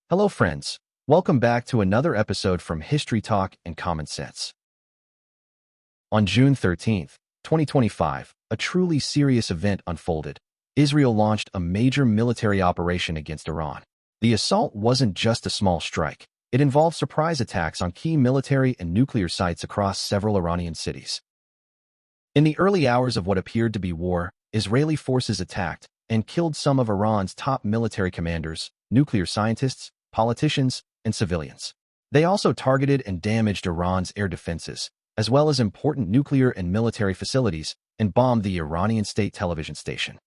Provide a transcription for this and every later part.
Hello, friends. Welcome back to another episode from History Talk and Common Sense. On June 13th, 2025, a truly serious event unfolded. Israel launched a major military operation against Iran. The assault wasn't just a small strike. It involved surprise attacks on key military and nuclear sites across several Iranian cities. In the early hours of what appeared to be war, Israeli forces attacked and killed some of Iran's top military commanders, nuclear scientists, politicians, and civilians. They also targeted and damaged Iran's air defenses, as well as important nuclear and military facilities, and bombed the Iranian state television station.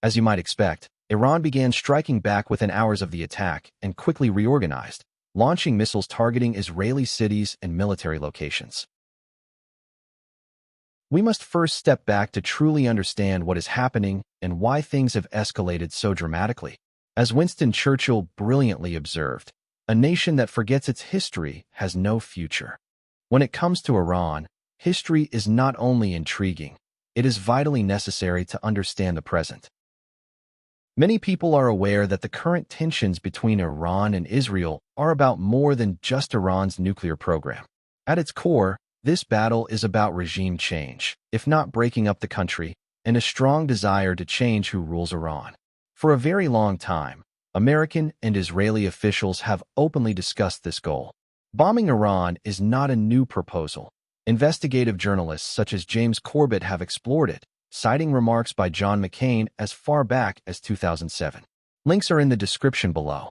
As you might expect, Iran began striking back within hours of the attack and quickly reorganized, launching missiles targeting Israeli cities and military locations. We must first step back to truly understand what is happening and why things have escalated so dramatically. As Winston Churchill brilliantly observed, a nation that forgets its history has no future. When it comes to Iran, history is not only intriguing, it is vitally necessary to understand the present. Many people are aware that the current tensions between Iran and Israel are about more than just Iran's nuclear program. At its core, this battle is about regime change, if not breaking up the country, and a strong desire to change who rules Iran. For a very long time, American and Israeli officials have openly discussed this goal. Bombing Iran is not a new proposal. Investigative journalists such as James Corbett have explored it, citing remarks by John McCain as far back as 2007. Links are in the description below.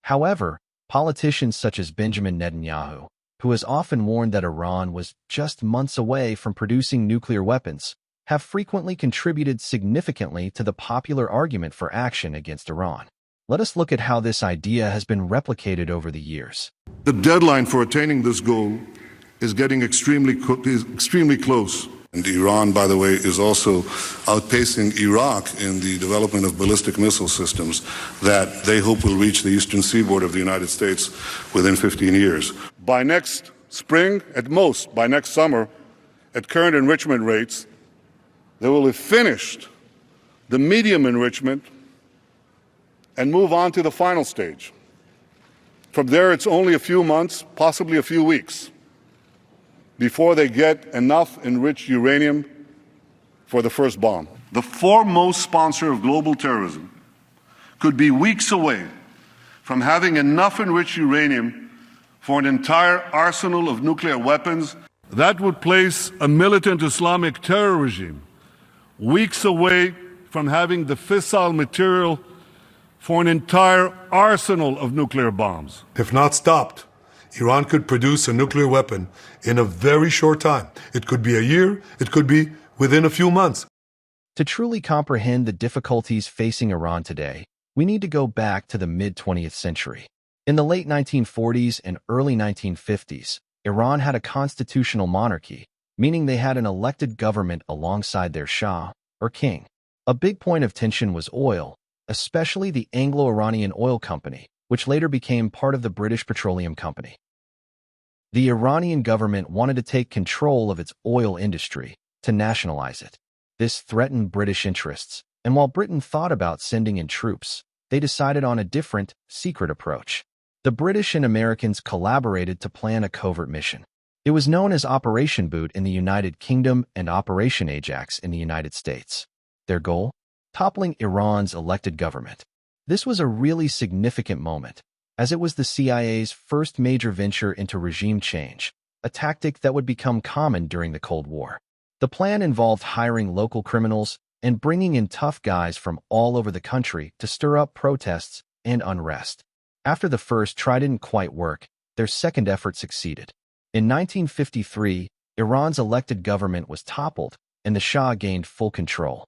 However, politicians such as Benjamin Netanyahu, who has often warned that Iran was just months away from producing nuclear weapons, have frequently contributed significantly to the popular argument for action against Iran. Let us look at how this idea has been replicated over the years. The deadline for attaining this goal is getting extremely close. And Iran, by the way, is also outpacing Iraq in the development of ballistic missile systems that they hope will reach the eastern seaboard of the United States within 15 years. By next spring, at most, by next summer, at current enrichment rates, they will have finished the medium enrichment and move on to the final stage. From there, it's only a few months, possibly a few weeks, before they get enough enriched uranium for the first bomb. The foremost sponsor of global terrorism could be weeks away from having enough enriched uranium for an entire arsenal of nuclear weapons. That would place a militant Islamic terror regime weeks away from having the fissile material for an entire arsenal of nuclear bombs. If not stopped, Iran could produce a nuclear weapon in a very short time. It could be a year, it could be within a few months. To truly comprehend the difficulties facing Iran today, we need to go back to the mid-20th century. In the late 1940s and early 1950s, Iran had a constitutional monarchy, meaning they had an elected government alongside their Shah, or king. A big point of tension was oil, especially the Anglo-Iranian Oil Company, which later became part of the British Petroleum Company. The Iranian government wanted to take control of its oil industry, to nationalize it. This threatened British interests, and while Britain thought about sending in troops, they decided on a different, secret approach. The British and Americans collaborated to plan a covert mission. It was known as Operation Boot in the United Kingdom and Operation Ajax in the United States. Their goal? Toppling Iran's elected government. This was a really significant moment, as it was the CIA's first major venture into regime change, a tactic that would become common during the Cold War. The plan involved hiring local criminals and bringing in tough guys from all over the country to stir up protests and unrest. After the first try didn't quite work, their second effort succeeded. In 1953, Iran's elected government was toppled, and the Shah gained full control.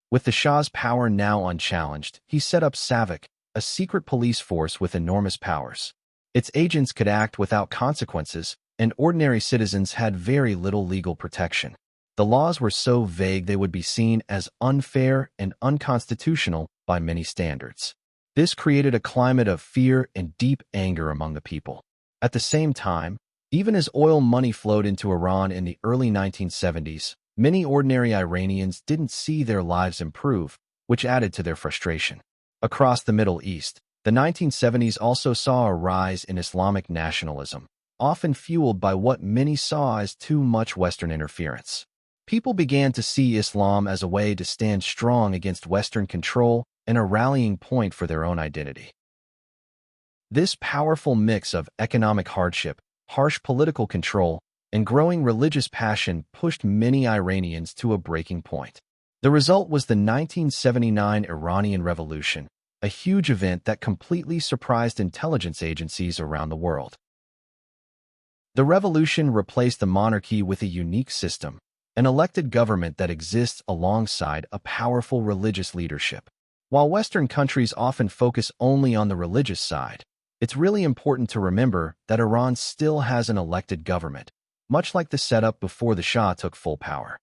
With the Shah's power now unchallenged, he set up SAVAK, a secret police force with enormous powers. Its agents could act without consequences, and ordinary citizens had very little legal protection. The laws were so vague they would be seen as unfair and unconstitutional by many standards. This created a climate of fear and deep anger among the people. At the same time, even as oil money flowed into Iran in the early 1970s, many ordinary Iranians didn't see their lives improve, which added to their frustration. Across the Middle East, the 1970s also saw a rise in Islamic nationalism, often fueled by what many saw as too much Western interference. People began to see Islam as a way to stand strong against Western control and a rallying point for their own identity. This powerful mix of economic hardship, harsh political control, and growing religious passion pushed many Iranians to a breaking point. The result was the 1979 Iranian Revolution, a huge event that completely surprised intelligence agencies around the world. The revolution replaced the monarchy with a unique system, an elected government that exists alongside a powerful religious leadership. While Western countries often focus only on the religious side, it's really important to remember that Iran still has an elected government, much like the setup before the Shah took full power.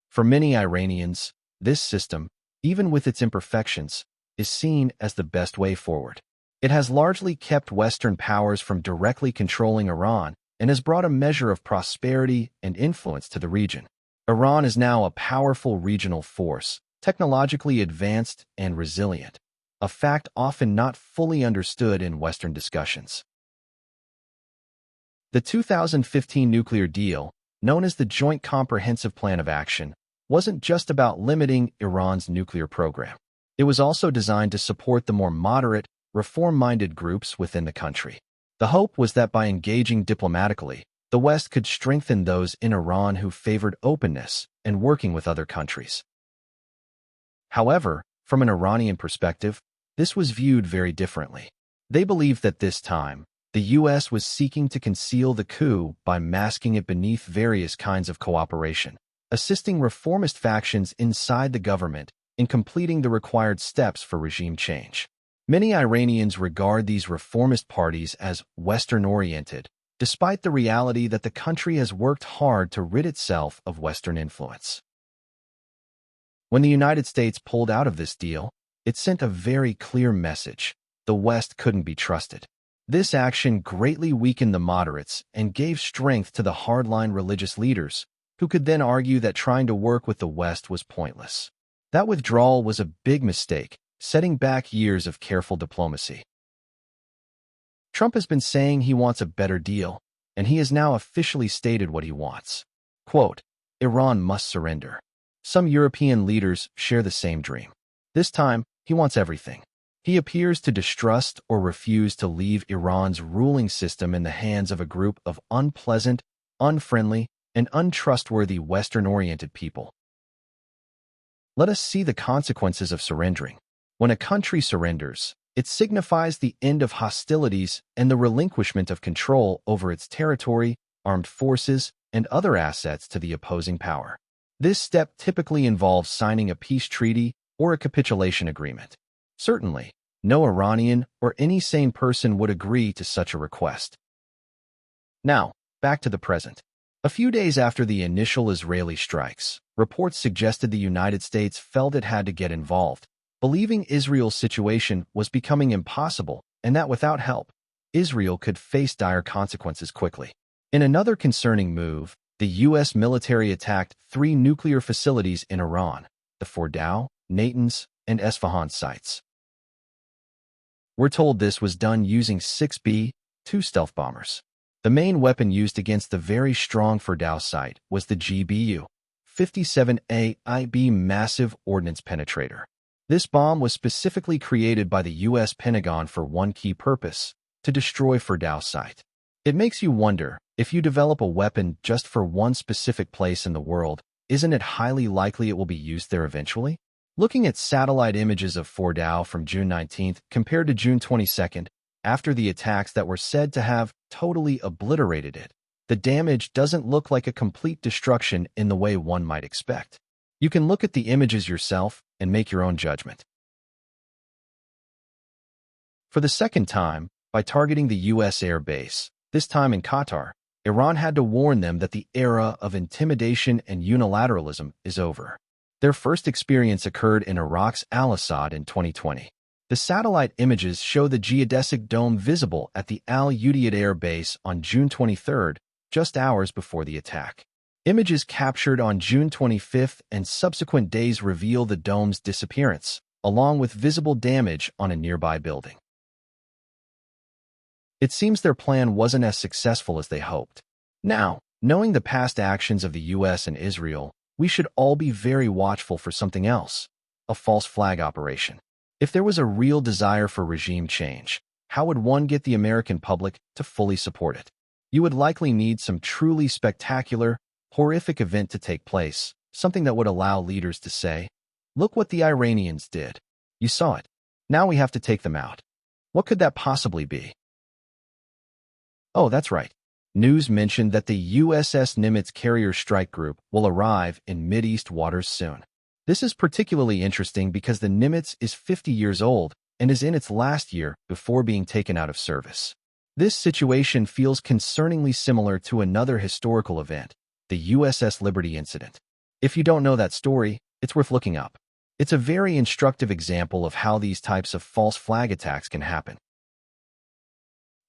For many Iranians, this system, even with its imperfections, is seen as the best way forward. It has largely kept Western powers from directly controlling Iran and has brought a measure of prosperity and influence to the region. Iran is now a powerful regional force, technologically advanced and resilient, a fact often not fully understood in Western discussions. The 2015 nuclear deal, known as the Joint Comprehensive Plan of Action, wasn't just about limiting Iran's nuclear program. It was also designed to support the more moderate, reform-minded groups within the country. The hope was that by engaging diplomatically, the West could strengthen those in Iran who favored openness and working with other countries. However, from an Iranian perspective, this was viewed very differently. They believed that this time, the U.S. was seeking to conceal the coup by masking it beneath various kinds of cooperation, assisting reformist factions inside the government in completing the required steps for regime change. Many Iranians regard these reformist parties as Western-oriented, despite the reality that the country has worked hard to rid itself of Western influence. When the United States pulled out of this deal, it sent a very clear message: the West couldn't be trusted. This action greatly weakened the moderates and gave strength to the hardline religious leaders, who could then argue that trying to work with the West was pointless. That withdrawal was a big mistake, setting back years of careful diplomacy. Trump has been saying he wants a better deal, and he has now officially stated what he wants. Quote, "Iran must surrender." Some European leaders share the same dream. This time, he wants everything. He appears to distrust or refuse to leave Iran's ruling system in the hands of a group of unpleasant, unfriendly, and untrustworthy Western-oriented people. Let us see the consequences of surrendering. When a country surrenders, it signifies the end of hostilities and the relinquishment of control over its territory, armed forces, and other assets to the opposing power. This step typically involves signing a peace treaty or a capitulation agreement. Certainly, no Iranian or any sane person would agree to such a request. Now, back to the present. A few days after the initial Israeli strikes, reports suggested the United States felt it had to get involved, believing Israel's situation was becoming impossible and that without help, Israel could face dire consequences quickly. In another concerning move, the U.S. military attacked 3 nuclear facilities in Iran, the Fordow, Natanz, and Esfahan sites. We're told this was done using 6B-2 stealth bombers. The main weapon used against the very strong Fordow site was the GBU-57A-IB massive ordnance penetrator. This bomb was specifically created by the U.S. Pentagon for one key purpose: to destroy Fordow site. It makes you wonder, if you develop a weapon just for one specific place in the world, isn't it highly likely it will be used there eventually? Looking at satellite images of Fordow from June 19th compared to June 22nd, after the attacks that were said to have totally obliterated it, the damage doesn't look like a complete destruction in the way one might expect. You can look at the images yourself and make your own judgment. For the second time, by targeting the U.S. air base, this time in Qatar, Iran had to warn them that the era of intimidation and unilateralism is over. Their first experience occurred in Iraq's Al-Assad in 2020. The satellite images show the geodesic dome visible at the Al-Udeid air base on June 23rd, just hours before the attack. Images captured on June 25th and subsequent days reveal the dome's disappearance, along with visible damage on a nearby building. It seems their plan wasn't as successful as they hoped. Now, knowing the past actions of the US and Israel, we should all be very watchful for something else, a false flag operation. If there was a real desire for regime change, how would one get the American public to fully support it? You would likely need some truly spectacular, horrific event to take place, something that would allow leaders to say, "Look what the Iranians did. You saw it. Now we have to take them out." What could that possibly be? Oh, that's right. News mentioned that the USS Nimitz carrier strike group will arrive in Mideast waters soon. This is particularly interesting because the Nimitz is 50 years old and is in its last year before being taken out of service. This situation feels concerningly similar to another historical event, the USS Liberty incident. If you don't know that story, it's worth looking up. It's a very instructive example of how these types of false flag attacks can happen.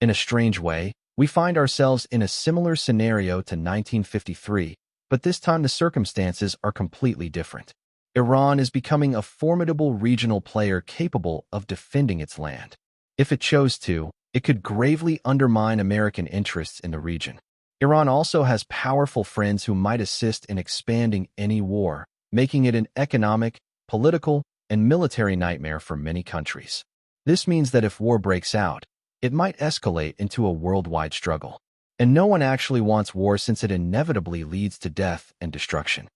In a strange way, we find ourselves in a similar scenario to 1953, but this time the circumstances are completely different. Iran is becoming a formidable regional player capable of defending its land. If it chose to, it could gravely undermine American interests in the region. Iran also has powerful friends who might assist in expanding any war, making it an economic, political, and military nightmare for many countries. This means that if war breaks out, it might escalate into a worldwide struggle. And no one actually wants war since it inevitably leads to death and destruction.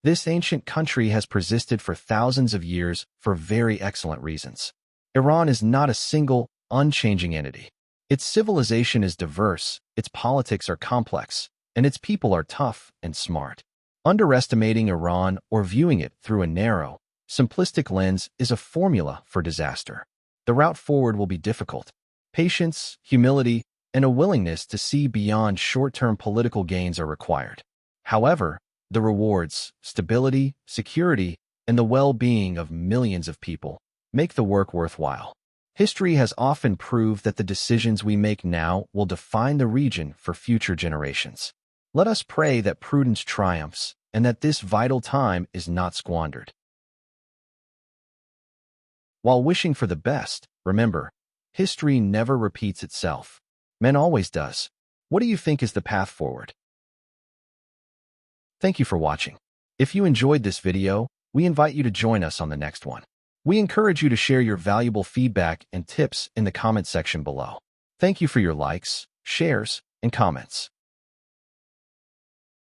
This ancient country has persisted for thousands of years for very excellent reasons. Iran is not a single, unchanging entity. Its civilization is diverse, its politics are complex, and its people are tough and smart. Underestimating Iran or viewing it through a narrow, simplistic lens is a formula for disaster. The route forward will be difficult. Patience, humility, and a willingness to see beyond short-term political gains are required. However, the rewards, stability, security, and the well-being of millions of people make the work worthwhile. History has often proved that the decisions we make now will define the region for future generations. Let us pray that prudence triumphs and that this vital time is not squandered. While wishing for the best, remember, history never repeats itself. Man always does. What do you think is the path forward? Thank you for watching. If you enjoyed this video, we invite you to join us on the next one. We encourage you to share your valuable feedback and tips in the comment section below. Thank you for your likes, shares, and comments.